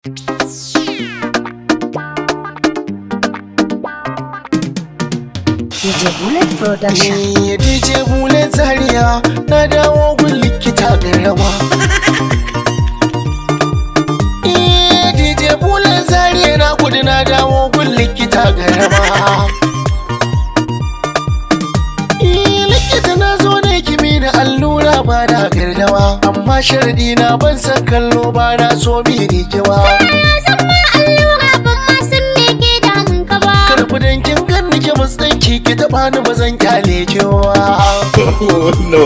DJ Bullet Production. DJ Bullet Zaria na dawo gun likita garawa. DJ Bullet Zaria na gudu na dawo gun likita garawa. Likita na zo ne kimi na allura ba na gardawa, amma sharadi na ban san kallo ba na so mi rigewa. Dankin gan nake matsanki ki taba ni bazan kyale kiwa. No.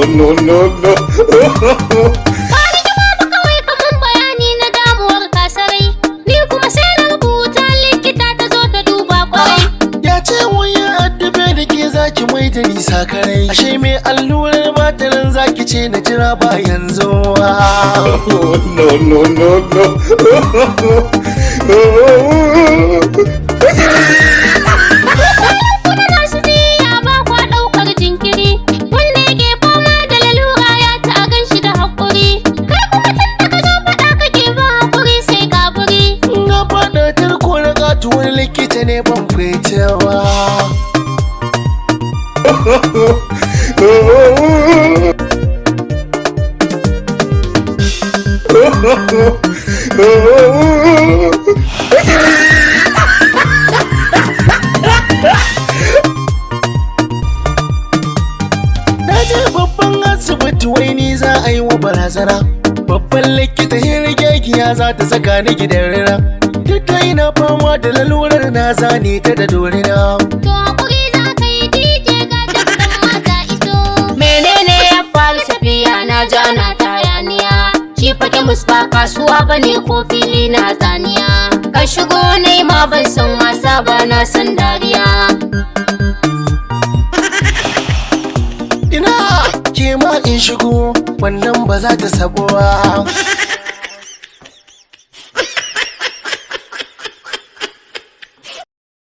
Bani jima ba kawai kaman bayani na damuwar kasarai, ni kuma sai na rubuta likita ta zo ta duba kwarai. Ya ce wuya addabe da ke zaki mai da nisa karai, ashe mai allurar mataran zaki ce na jira ba yanzu. No. Tuwon likita ne ban fitawa. Na je babban asibiti wai ni za a yi wa barazana. Babban likita hirgegiya za ta saka ni gidan rina. Duk da ina fama da lalurar na zane ta da dorina. To hakuri za ka yi DJ ga dukkan mata iso. Menene ya faru Safiya na ji ana tayaniya? Shi fa kemis ba kasuwa bane ko fili na zaniya. Ka shigo ne ma ban san wasa ba na san dariya. Ina ke ma in shigo wannan ba za ta sabuwa.